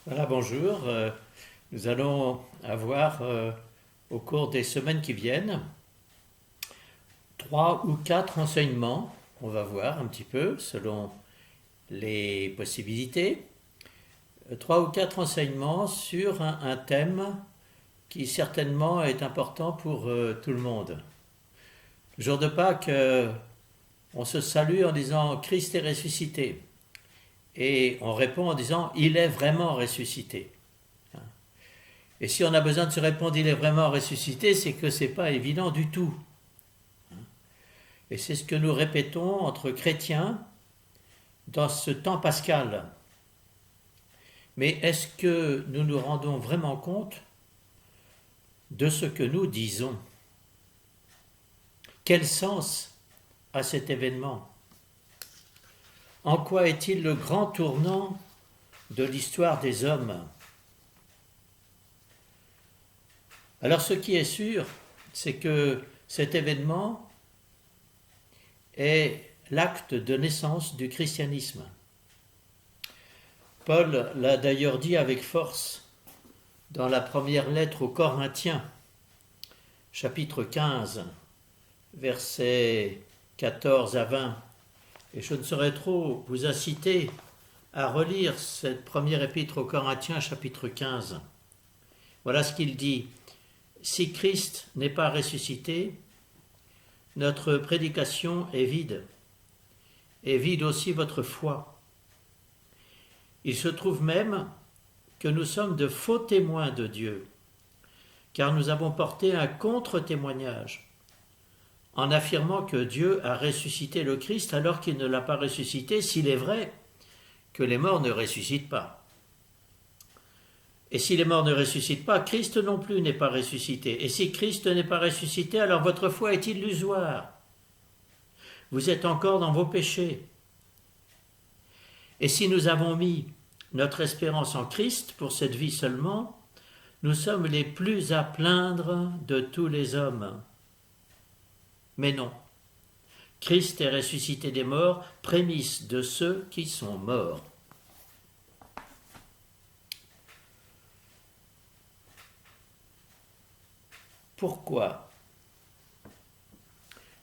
Voilà, bonjour. Nous allons avoir au cours des semaines qui viennent trois ou quatre enseignements. On va voir un petit peu selon les possibilités. Trois ou quatre enseignements sur un thème qui certainement est important pour tout le monde. Le jour de Pâques, on se salue en disant Christ est ressuscité. Et on répond en disant il est vraiment ressuscité. Et si on a besoin de se répondre il est vraiment ressuscité, c'est que ce n'est pas évident du tout. Et c'est ce que nous répétons entre chrétiens dans ce temps pascal. Mais est-ce que nous nous rendons vraiment compte de ce que nous disons? Quel sens a cet événement? En quoi est-il le grand tournant de l'histoire des hommes? Alors ce qui est sûr, c'est que cet événement est l'acte de naissance du christianisme. Paul l'a d'ailleurs dit avec force dans la première lettre aux Corinthiens, chapitre 15, versets 14 à 20. Et je ne saurais trop vous inciter à relire cette première épître aux Corinthiens, chapitre 15. Voilà ce qu'il dit. Si Christ n'est pas ressuscité, notre prédication est vide, et vide aussi votre foi. Il se trouve même que nous sommes de faux témoins de Dieu, car nous avons porté un contre-témoignage en affirmant que Dieu a ressuscité le Christ alors qu'il ne l'a pas ressuscité, s'il est vrai que les morts ne ressuscitent pas. Et si les morts ne ressuscitent pas, Christ non plus n'est pas ressuscité. Et si Christ n'est pas ressuscité, alors votre foi est illusoire. Vous êtes encore dans vos péchés. Et si nous avons mis notre espérance en Christ pour cette vie seulement, nous sommes les plus à plaindre de tous les hommes. Mais non, Christ est ressuscité des morts, prémisse de ceux qui sont morts. Pourquoi?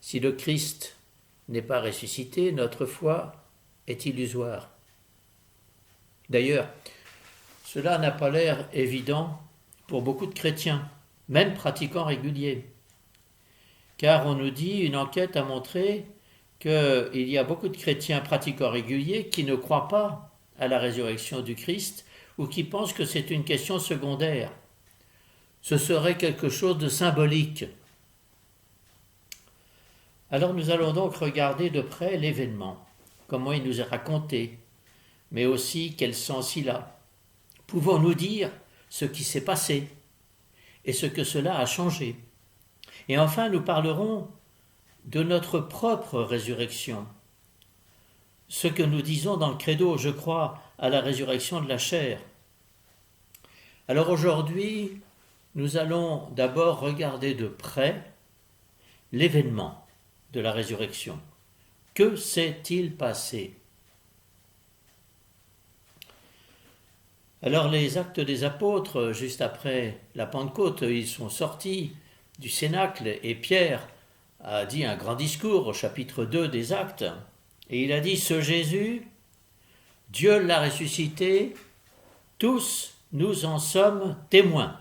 Si le Christ n'est pas ressuscité, notre foi est illusoire. D'ailleurs, cela n'a pas l'air évident pour beaucoup de chrétiens, même pratiquants réguliers. Car on nous dit, une enquête a montré qu'il y a beaucoup de chrétiens pratiquants réguliers qui ne croient pas à la résurrection du Christ ou qui pensent que c'est une question secondaire. Ce serait quelque chose de symbolique. Alors nous allons donc regarder de près l'événement, comment il nous est raconté, mais aussi quel sens il a. Pouvons-nous dire ce qui s'est passé et ce que cela a changé? Et enfin, nous parlerons de notre propre résurrection. Ce que nous disons dans le credo, je crois à la résurrection de la chair. Alors aujourd'hui, nous allons d'abord regarder de près l'événement de la résurrection. Que s'est-il passé? Alors les actes des apôtres, juste après la Pentecôte, ils sont sortis du Cénacle et Pierre a dit un grand discours au chapitre 2 des actes et il a dit ce Jésus, Dieu l'a ressuscité, tous nous en sommes témoins.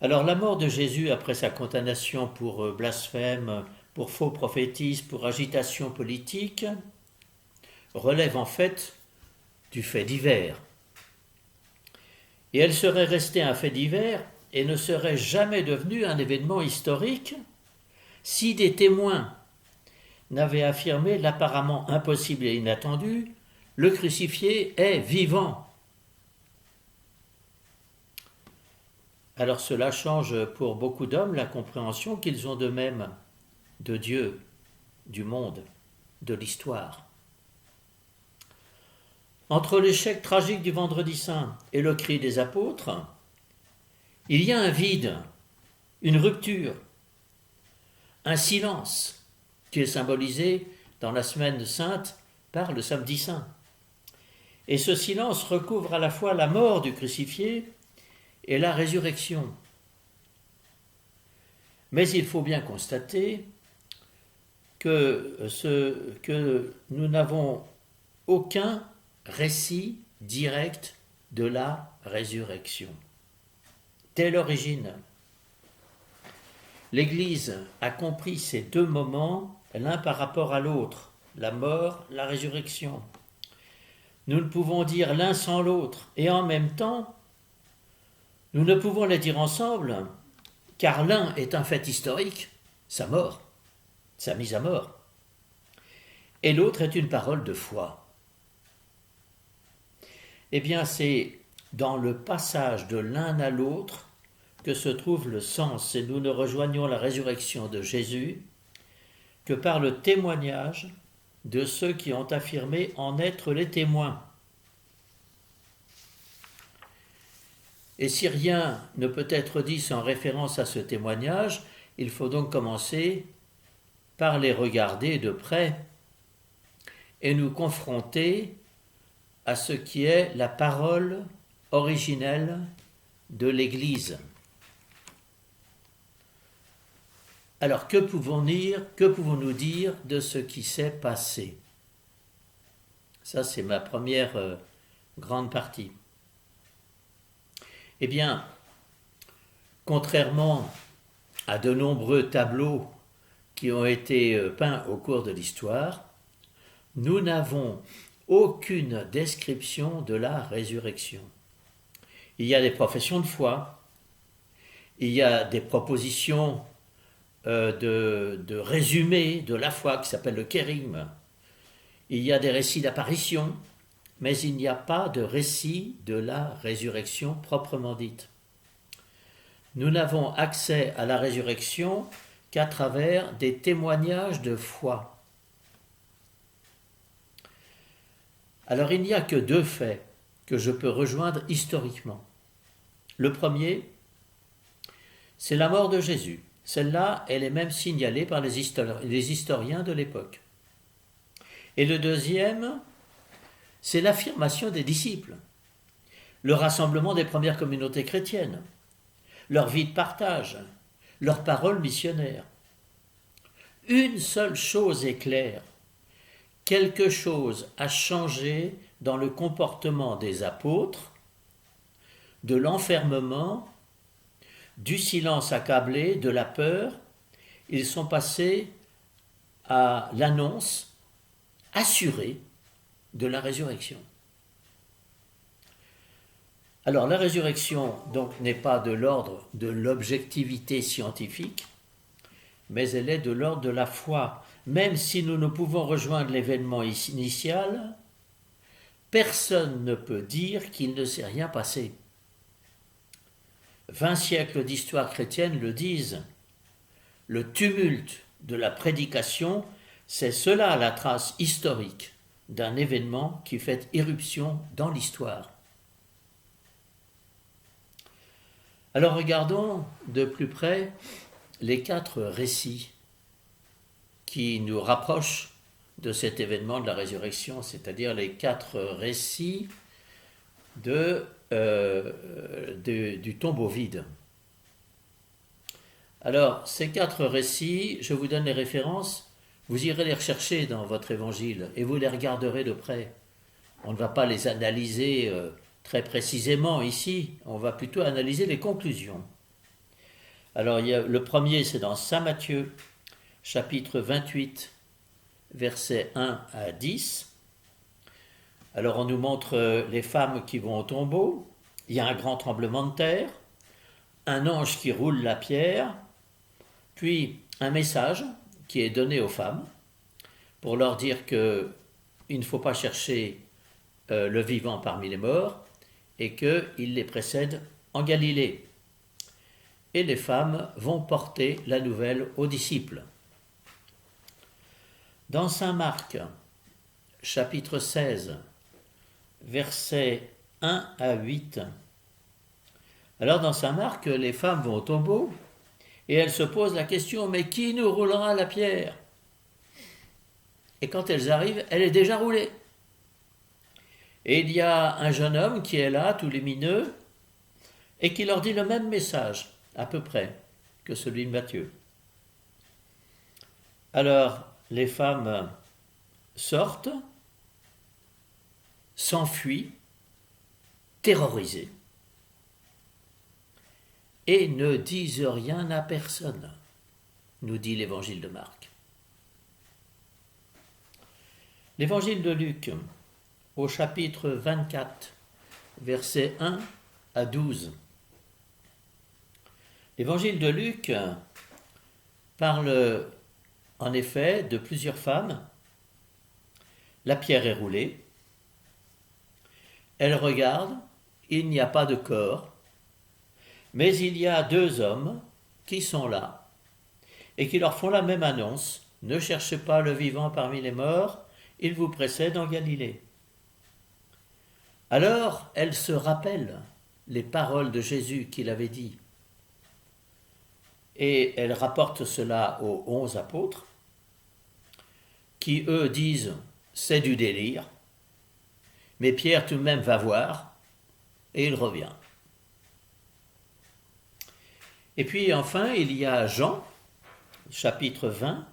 Alors la mort de Jésus après sa condamnation pour blasphème, pour faux prophétisme, pour agitation politique, relève en fait du fait divers. Et elle serait restée un fait divers et ne serait jamais devenue un événement historique si des témoins n'avaient affirmé l'apparemment impossible et inattendu, le crucifié est vivant. Alors cela change pour beaucoup d'hommes la compréhension qu'ils ont d'eux-mêmes, de Dieu, du monde, de l'histoire. Entre l'échec tragique du Vendredi Saint et le cri des apôtres, il y a un vide, une rupture, un silence qui est symbolisé dans la Semaine Sainte par le Samedi Saint. Et ce silence recouvre à la fois la mort du crucifié et la résurrection. Mais il faut bien constater que nous n'avons aucun récit direct de la résurrection. Dès l'origine, l'Église a compris ces deux moments l'un par rapport à l'autre, la mort, la résurrection. Nous ne pouvons dire l'un sans l'autre, et en même temps, nous ne pouvons les dire ensemble, car l'un est un fait historique, sa mort, sa mise à mort, et l'autre est une parole de foi. Eh bien, c'est dans le passage de l'un à l'autre que se trouve le sens, et nous ne rejoignons la résurrection de Jésus que par le témoignage de ceux qui ont affirmé en être les témoins. Et si rien ne peut être dit sans référence à ce témoignage, il faut donc commencer par les regarder de près et nous confronter à ce qui est la parole originelle de l'Église. Alors, que pouvons-nous dire de ce qui s'est passé? Ça, c'est ma première grande partie. Eh bien, contrairement à de nombreux tableaux qui ont été peints au cours de l'histoire, nous n'avons aucune description de la résurrection. Il y a des professions de foi, il y a des propositions de résumé de la foi qui s'appelle le kérigme. Il y a des récits d'apparition, mais il n'y a pas de récit de la résurrection proprement dite. Nous n'avons accès à la résurrection qu'à travers des témoignages de foi. Alors il n'y a que deux faits que je peux rejoindre historiquement. Le premier, c'est la mort de Jésus. Celle-là, elle est même signalée par les historiens de l'époque. Et le deuxième, c'est l'affirmation des disciples, le rassemblement des premières communautés chrétiennes, leur vie de partage, leurs paroles missionnaires. Une seule chose est claire, quelque chose a changé dans le comportement des apôtres, de l'enfermement, du silence accablé, de la peur. Ils sont passés à l'annonce assurée de la résurrection. Alors la résurrection donc n'est pas de l'ordre de l'objectivité scientifique, mais elle est de l'ordre de la foi. Même si nous ne pouvons rejoindre l'événement initial, personne ne peut dire qu'il ne s'est rien passé. 20 siècles d'histoire chrétienne le disent. Le tumulte de la prédication, c'est cela la trace historique d'un événement qui fait irruption dans l'histoire. Alors regardons de plus près les 4 récits qui nous rapprochent de cet événement de la résurrection, c'est-à-dire les 4 récits du tombeau vide. Alors, ces 4 récits, je vous donne les références, vous irez les rechercher dans votre évangile et vous les regarderez de près. On ne va pas les analyser très précisément ici, on va plutôt analyser les conclusions. Alors, le premier, c'est dans Saint Matthieu, chapitre 28, versets 1 à 10. Alors, on nous montre les femmes qui vont au tombeau, il y a un grand tremblement de terre, un ange qui roule la pierre, puis un message qui est donné aux femmes pour leur dire qu'il ne faut pas chercher le vivant parmi les morts et qu'il les précède en Galilée. Et les femmes vont porter la nouvelle aux disciples. Dans Saint Marc, chapitre 16, versets 1 à 8, alors dans Saint Marc, les femmes vont au tombeau et elles se posent la question, mais qui nous roulera la pierre? Et quand elles arrivent, elle est déjà roulée. Et il y a un jeune homme qui est là, tout lumineux, et qui leur dit le même message, à peu près, que celui de Matthieu. Alors, les femmes sortent, s'enfuient, terrorisées, et ne disent rien à personne, nous dit l'évangile de Marc. L'évangile de Luc, au chapitre 24, versets 1 à 12. L'évangile de Luc parle en effet de plusieurs femmes. La pierre est roulée. Elles regardent, il n'y a pas de corps, mais il y a deux hommes qui sont là et qui leur font la même annonce. Ne cherchez pas le vivant parmi les morts, il vous précède en Galilée. Alors elles se rappellent les paroles de Jésus qu'il avait dit. Et elles rapportent cela aux 11 apôtres, qui eux disent « c'est du délire », mais Pierre tout de même va voir, et il revient. Et puis enfin, il y a Jean, chapitre 20,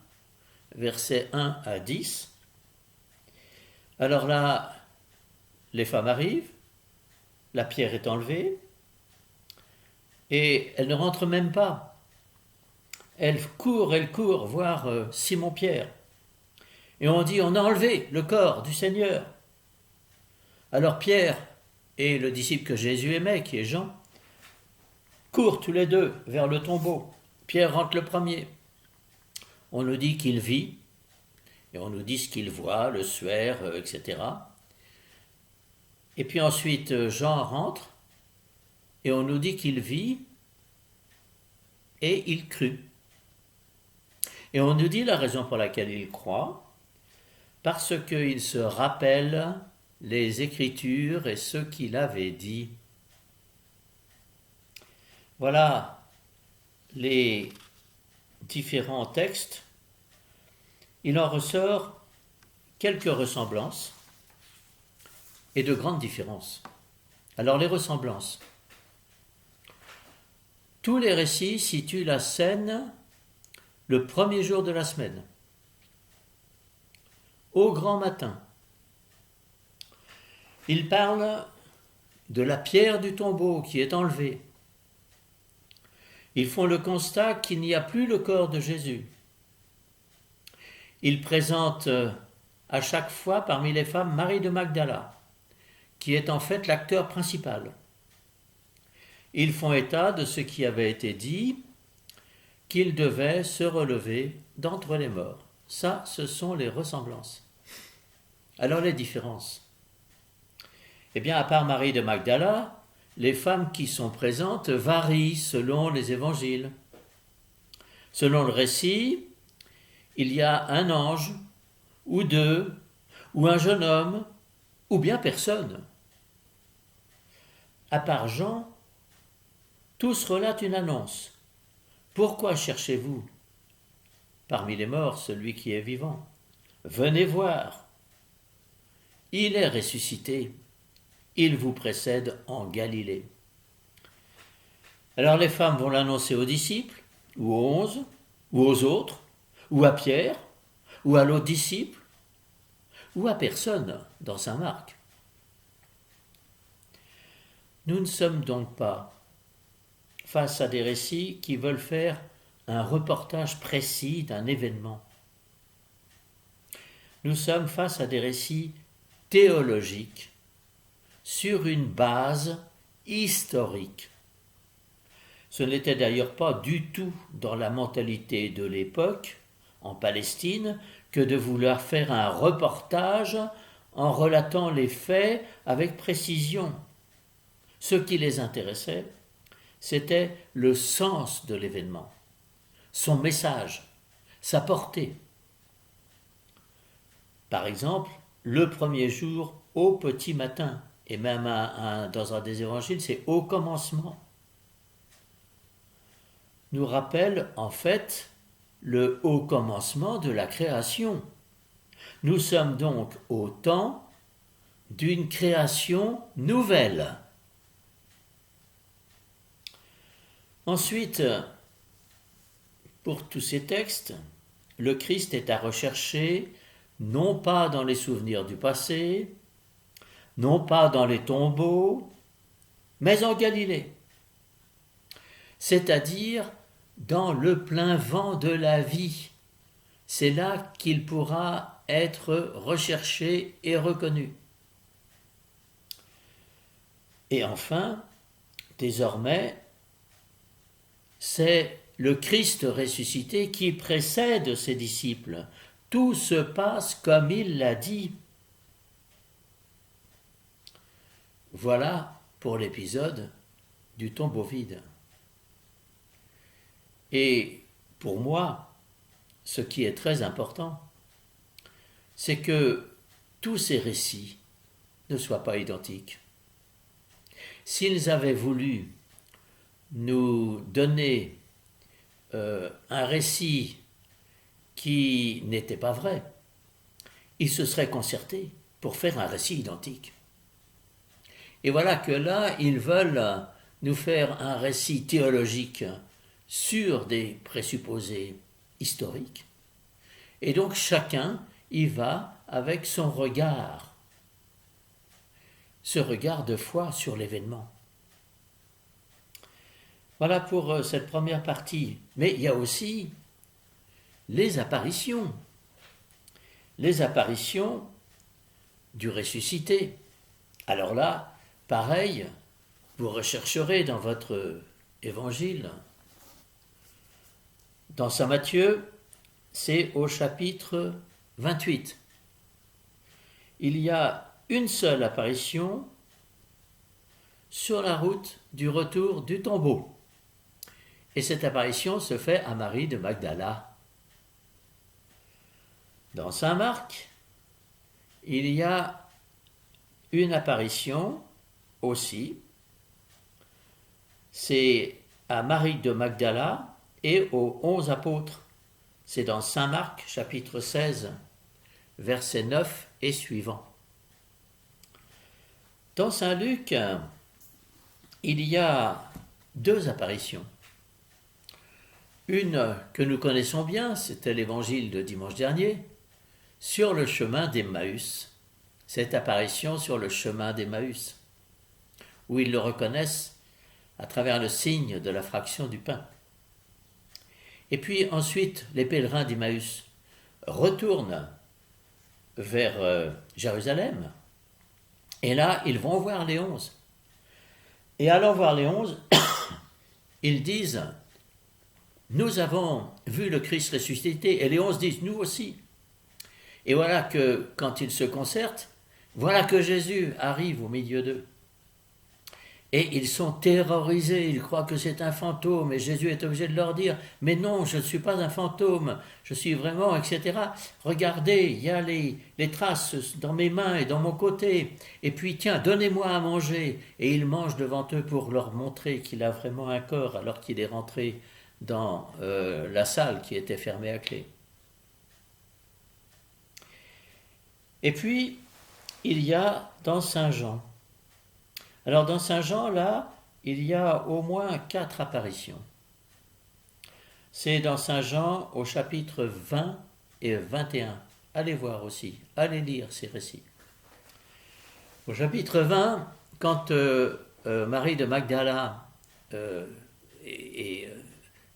versets 1 à 10. Alors là, les femmes arrivent, la pierre est enlevée, et elles ne rentrent même pas. Elles courent voir Simon-Pierre. Et on dit, on a enlevé le corps du Seigneur. Alors Pierre et le disciple que Jésus aimait, qui est Jean, courent tous les deux vers le tombeau. Pierre rentre le premier. On nous dit qu'il vit, et on nous dit ce qu'il voit, le suaire, etc. Et puis ensuite, Jean rentre, et on nous dit qu'il vit, et il crut. Et on nous dit la raison pour laquelle il croit, parce qu'il se rappelle les Écritures et ce qu'il avait dit. Voilà les différents textes. Il en ressort quelques ressemblances et de grandes différences. Alors les ressemblances. Tous les récits situent la scène le premier jour de la semaine, au grand matin. Ils parlent de la pierre du tombeau qui est enlevée. Ils font le constat qu'il n'y a plus le corps de Jésus. Ils présentent à chaque fois parmi les femmes Marie de Magdala, qui est en fait l'acteur principal. Ils font état de ce qui avait été dit, qu'il devait se relever d'entre les morts. Ça, ce sont les ressemblances. Alors les différences. Eh bien, à part Marie de Magdala, les femmes qui sont présentes varient selon les évangiles. Selon le récit, il y a un ange, ou deux, ou un jeune homme, ou bien personne. À part Jean, tous relatent une annonce. Pourquoi cherchez-vous parmi les morts celui qui est vivant? Venez voir. Il est ressuscité. Il vous précède en Galilée. Alors les femmes vont l'annoncer aux disciples, ou aux 11, ou aux autres, ou à Pierre, ou à l'autre disciple, ou à personne dans Saint Marc. Nous ne sommes donc pas face à des récits qui veulent faire un reportage précis d'un événement. Nous sommes face à des récits théologiques sur une base historique. Ce n'était d'ailleurs pas du tout dans la mentalité de l'époque, en Palestine, que de vouloir faire un reportage en relatant les faits avec précision. Ce qui les intéressait, c'était le sens de l'événement, son message, sa portée. Par exemple, le premier jour au petit matin, et même dans un des évangiles, c'est au commencement, nous rappelle en fait le haut commencement de la création. Nous sommes donc au temps d'une création nouvelle. Ensuite, pour tous ces textes, le Christ est à rechercher non pas dans les souvenirs du passé, non pas dans les tombeaux, mais en Galilée, c'est-à-dire dans le plein vent de la vie. C'est là qu'il pourra être recherché et reconnu. Et enfin, désormais, c'est le Christ ressuscité qui précède ses disciples. Tout se passe comme il l'a dit. Voilà pour l'épisode du tombeau vide. Et pour moi, ce qui est très important, c'est que tous ces récits ne soient pas identiques. S'ils avaient voulu nous donner un récit qui n'était pas vrai, ils se seraient concertés pour faire un récit identique. Et voilà que là, ils veulent nous faire un récit théologique sur des présupposés historiques. Et donc chacun y va avec son regard, ce regard de foi sur l'événement. Voilà pour cette première partie. Mais il y a aussi les apparitions du ressuscité. Alors là, pareil, vous rechercherez dans votre évangile, dans Saint Matthieu, c'est au chapitre 28. Il y a une seule apparition sur la route du retour du tombeau. Et cette apparition se fait à Marie de Magdala. Dans Saint Marc, il y a une apparition aussi. C'est à Marie de Magdala et aux 11 apôtres. C'est dans Saint Marc, chapitre 16, versets 9 et suivants. Dans Saint Luc, il y a deux apparitions. Une que nous connaissons bien, c'était l'évangile de dimanche dernier, sur le chemin d'Emmaüs. Cette apparition sur le chemin d'Emmaüs, où ils le reconnaissent à travers le signe de la fraction du pain. Et puis ensuite, les pèlerins d'Emmaüs retournent vers Jérusalem, et là, ils vont voir les 11. Et allant voir les 11, ils disent « Nous avons vu le Christ ressuscité », et les 11 disent « Nous aussi ». Et voilà que, quand ils se concertent, voilà que Jésus arrive au milieu d'eux. Et ils sont terrorisés, ils croient que c'est un fantôme, et Jésus est obligé de leur dire « Mais non, je ne suis pas un fantôme, je suis vraiment, etc. Regardez, il y a les traces dans mes mains et dans mon côté, et puis tiens, donnez-moi à manger. » Et il mange devant eux pour leur montrer qu'il a vraiment un corps, alors qu'il est rentré dans la salle qui était fermée à clé. Et puis, il y a dans Saint Jean. Alors dans Saint Jean, là, il y a au moins 4 apparitions. C'est dans Saint Jean au chapitre 20 et 21. Allez voir aussi, allez lire ces récits. Au chapitre 20, quand Marie de Magdala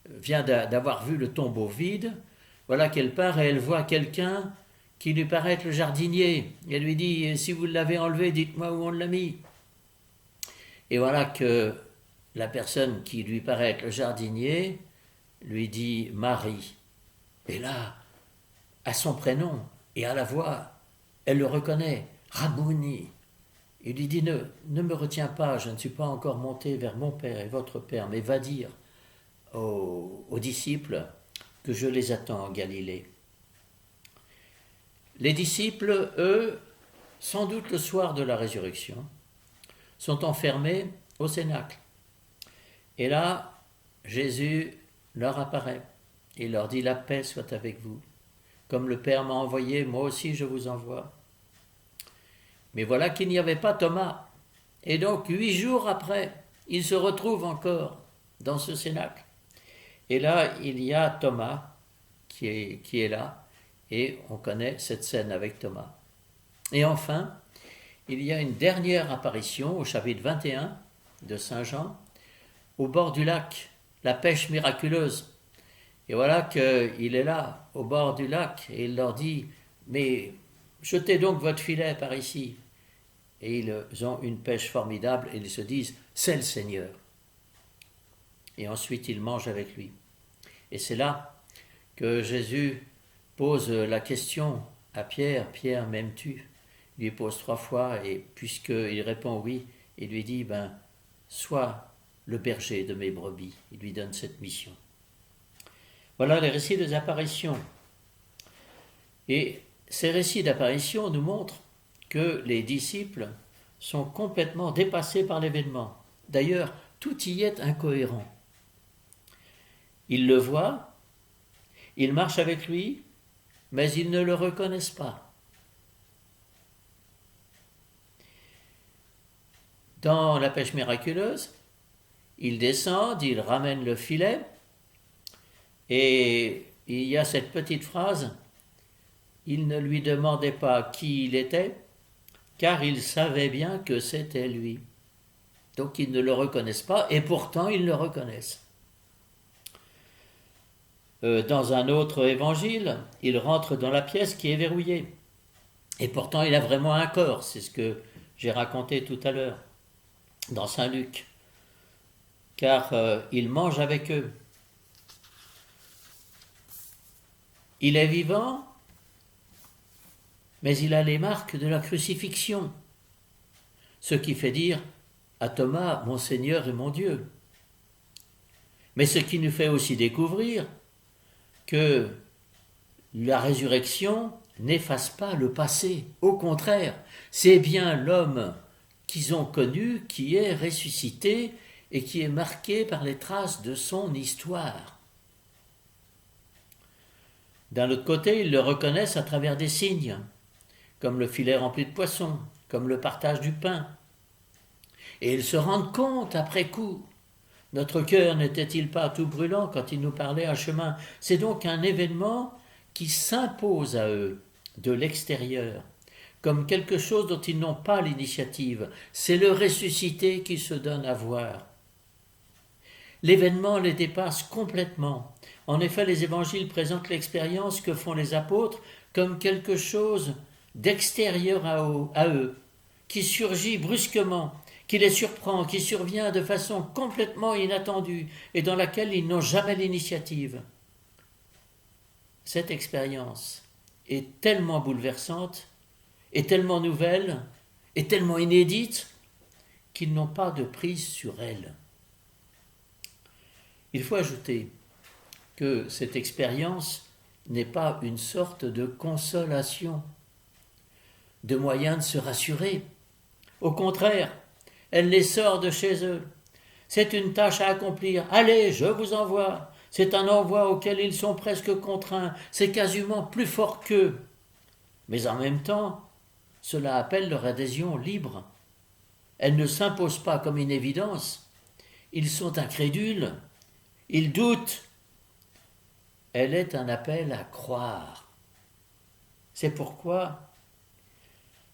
vient d'avoir vu le tombeau vide, voilà qu'elle part et elle voit quelqu'un qui lui paraît être le jardinier. Et elle lui dit « Si vous l'avez enlevé, dites-moi où on l'a mis ». Et voilà que la personne qui lui paraît être le jardinier lui dit « Marie ». Et là, à son prénom et à la voix, elle le reconnaît, « Rabouni ». Il lui dit « Ne me retiens pas, je ne suis pas encore monté vers mon Père et votre Père, mais va dire aux disciples que je les attends en Galilée ». Les disciples, eux, sans doute le soir de la résurrection, sont enfermés au cénacle. Et là, Jésus leur apparaît. Il leur dit « La paix soit avec vous. Comme le Père m'a envoyé, moi aussi je vous envoie. » Mais voilà qu'il n'y avait pas Thomas. Et donc, 8 jours après, il se retrouve encore dans ce cénacle. Et là, il y a Thomas qui est là, et on connaît cette scène avec Thomas. Et enfin, il y a une dernière apparition au chapitre 21 de Saint Jean, au bord du lac, la pêche miraculeuse. Et voilà qu'il est là, au bord du lac, et il leur dit, mais jetez donc votre filet par ici. Et ils ont une pêche formidable, et ils se disent, c'est le Seigneur. Et ensuite, ils mangent avec lui. Et c'est là que Jésus pose la question à Pierre, Pierre, m'aimes-tu? Il lui pose 3 fois, et puisqu'il répond oui, il lui dit, sois le berger de mes brebis. Il lui donne cette mission. Voilà les récits des apparitions. Et ces récits d'apparitions nous montrent que les disciples sont complètement dépassés par l'événement. D'ailleurs, tout y est incohérent. Ils le voient, ils marchent avec lui, mais ils ne le reconnaissent pas. Dans la pêche miraculeuse, ils descendent, ils ramènent le filet, et il y a cette petite phrase, ils ne lui demandaient pas qui il était, car ils savaient bien que c'était lui. Donc ils ne le reconnaissent pas, et pourtant ils le reconnaissent. Dans un autre évangile, il rentre dans la pièce qui est verrouillée. Et pourtant, il a vraiment un corps. C'est ce que j'ai raconté tout à l'heure, dans Saint Luc. Car il mange avec eux. Il est vivant, mais il a les marques de la crucifixion. Ce qui fait dire à Thomas, mon Seigneur et mon Dieu. Mais ce qui nous fait aussi découvrir que la résurrection n'efface pas le passé. Au contraire, c'est bien l'homme qu'ils ont connu qui est ressuscité et qui est marqué par les traces de son histoire. D'un autre côté, ils le reconnaissent à travers des signes, comme le filet rempli de poissons, comme le partage du pain. Et ils se rendent compte après coup. Notre cœur n'était-il pas tout brûlant quand il nous parlait à chemin? C'est donc un événement qui s'impose à eux de l'extérieur, comme quelque chose dont ils n'ont pas l'initiative. C'est le ressuscité qui se donne à voir. L'événement les dépasse complètement. En effet, les évangiles présentent l'expérience que font les apôtres comme quelque chose d'extérieur à eux, qui surgit brusquement, qui les surprend, qui survient de façon complètement inattendue et dans laquelle ils n'ont jamais l'initiative. Cette expérience est tellement bouleversante, est tellement nouvelle, est tellement inédite qu'ils n'ont pas de prise sur elle. Il faut ajouter que cette expérience n'est pas une sorte de consolation, de moyen de se rassurer. Au contraire, elle les sort de chez eux. C'est une tâche à accomplir. Allez, je vous envoie. C'est un envoi auquel ils sont presque contraints. C'est quasiment plus fort qu'eux. Mais en même temps, cela appelle leur adhésion libre. Elle ne s'impose pas comme une évidence. Ils sont incrédules. Ils doutent. Elle est un appel à croire. C'est pourquoi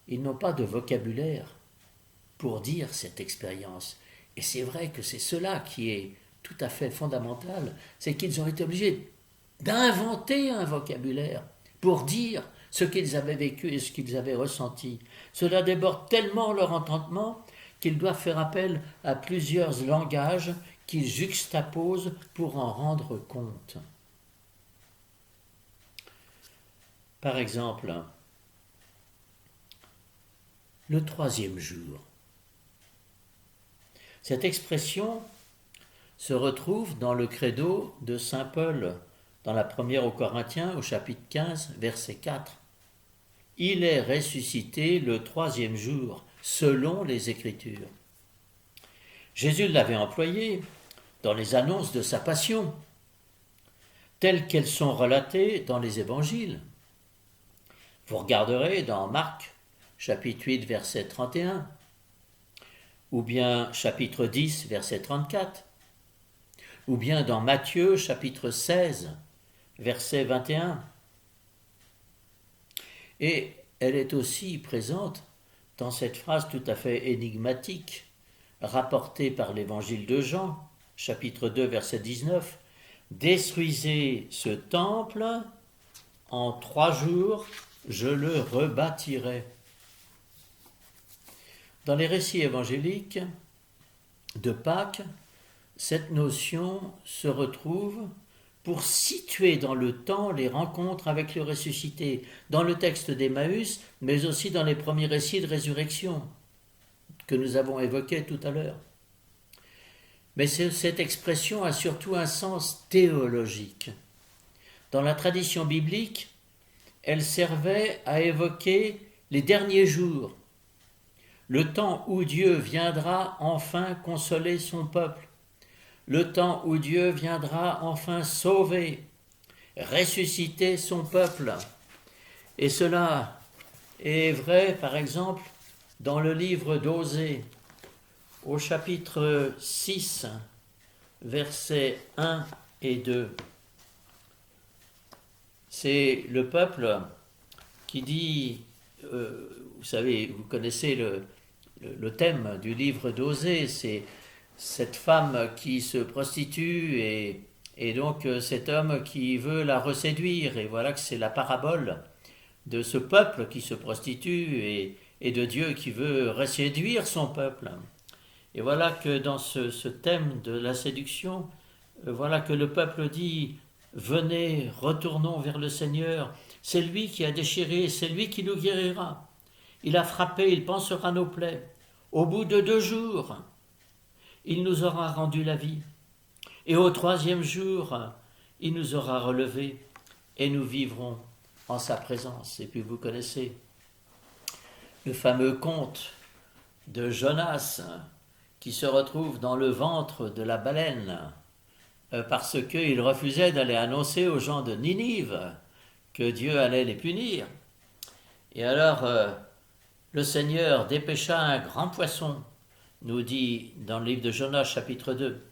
ils n'ont pas de vocabulaire pour dire cette expérience. Et c'est vrai que c'est cela qui est tout à fait fondamental, c'est qu'ils ont été obligés d'inventer un vocabulaire pour dire ce qu'ils avaient vécu et ce qu'ils avaient ressenti. Cela déborde tellement leur entendement qu'ils doivent faire appel à plusieurs langages qu'ils juxtaposent pour en rendre compte. Par exemple, le 3e jour. Cette expression se retrouve dans le credo de saint Paul, dans la première aux Corinthiens, au chapitre 15, verset 4. Il est ressuscité le 3e jour, selon les Écritures. Jésus l'avait employé dans les annonces de sa passion, telles qu'elles sont relatées dans les évangiles. Vous regarderez dans Marc, chapitre 8, verset 31, ou bien chapitre 10, verset 34, ou bien dans Matthieu, chapitre 16, verset 21. Et elle est aussi présente dans cette phrase tout à fait énigmatique, rapportée par l'évangile de Jean, chapitre 2, verset 19. Détruisez ce temple, en 3 jours, je le rebâtirai. Dans les récits évangéliques de Pâques, cette notion se retrouve pour situer dans le temps les rencontres avec le ressuscité, dans le texte d'Emmaüs, mais aussi dans les premiers récits de résurrection que nous avons évoqués tout à l'heure. Mais cette expression a surtout un sens théologique. Dans la tradition biblique, elle servait à évoquer les derniers jours, le temps où Dieu viendra enfin consoler son peuple, le temps où Dieu viendra enfin sauver, ressusciter son peuple. Et cela est vrai, par exemple, dans le livre d'Osée, au chapitre 6, versets 1 et 2. C'est le peuple qui dit, vous savez, vous connaissez le thème du livre d'Osée, c'est cette femme qui se prostitue et donc cet homme qui veut la reséduire. Et voilà que c'est la parabole de ce peuple qui se prostitue et de Dieu qui veut reséduire son peuple. Et voilà que dans ce thème de la séduction, voilà que le peuple dit « Venez, retournons vers le Seigneur, c'est lui qui a déchiré, c'est lui qui nous guérira. Il a frappé, il pansera nos plaies. Au bout de 2 jours, il nous aura rendu la vie. Et au 3e jour, il nous aura relevés et nous vivrons en sa présence. » Et puis vous connaissez le fameux conte de Jonas qui se retrouve dans le ventre de la baleine parce qu'il refusait d'aller annoncer aux gens de Ninive que Dieu allait les punir. Et alors le Seigneur dépêcha un grand poisson, nous dit dans le livre de Jonas chapitre 2.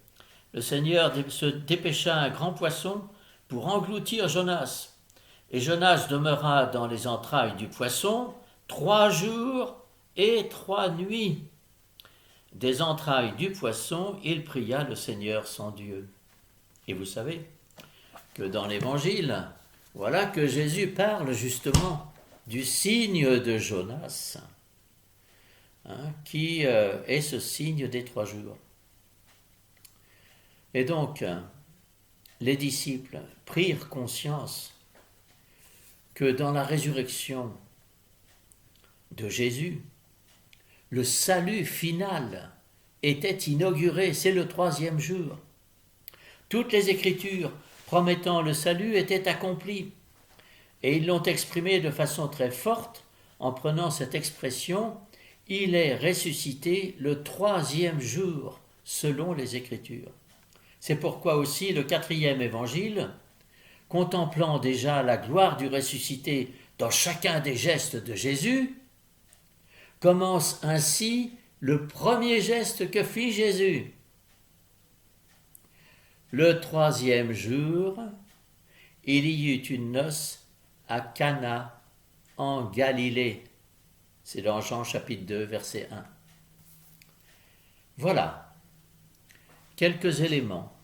Le Seigneur se dépêcha un grand poisson pour engloutir Jonas. Et Jonas demeura dans les entrailles du poisson 3 jours et 3 nuits. Des entrailles du poisson, il pria le Seigneur son Dieu. Et vous savez que dans l'Évangile, voilà que Jésus parle justement du signe de Jonas, qui est ce signe des 3 jours. Et donc, les disciples prirent conscience que dans la résurrection de Jésus, le salut final était inauguré, c'est le 3e jour. Toutes les Écritures promettant le salut étaient accomplies, et ils l'ont exprimé de façon très forte en prenant cette expression « Il est ressuscité le 3e jour » selon les Écritures. C'est pourquoi aussi le 4e évangile, contemplant déjà la gloire du ressuscité dans chacun des gestes de Jésus, commence ainsi le premier geste que fit Jésus. Le 3e jour, il y eut une noce à Cana, en Galilée. C'est dans Jean chapitre 2, verset 1. Voilà quelques éléments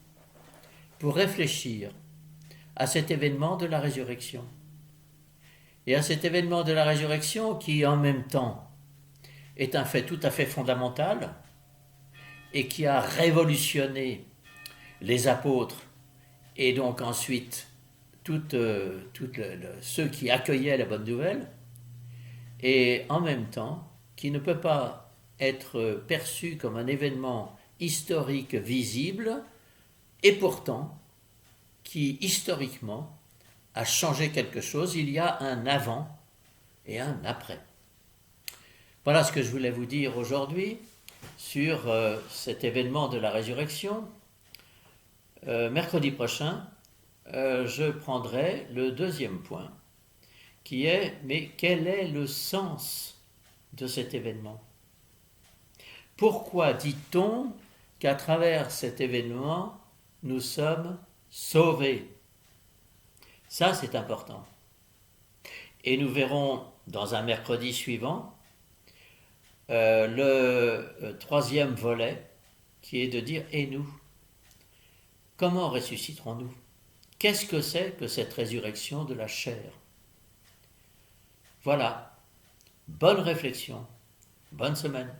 pour réfléchir à cet événement de la résurrection. Et à cet événement de la résurrection qui, en même temps, est un fait tout à fait fondamental et qui a révolutionné les apôtres et donc ensuite ceux qui accueillaient la bonne nouvelle, et en même temps qui ne peut pas être perçu comme un événement historique visible et pourtant qui historiquement a changé quelque chose. Il y a un avant et un après. Voilà ce que je voulais vous dire aujourd'hui sur cet événement de la résurrection. Mercredi prochain, je prendrai le 2e point, qui est « Mais quel est le sens de cet événement? Pourquoi dit-on qu'à travers cet événement, nous sommes sauvés? Ça, c'est important. Et nous verrons dans un mercredi suivant le troisième volet qui est de dire « Et nous? Comment ressusciterons-nous? Qu'est-ce que c'est que cette résurrection de la chair ?» Voilà. Bonne réflexion. Bonne semaine.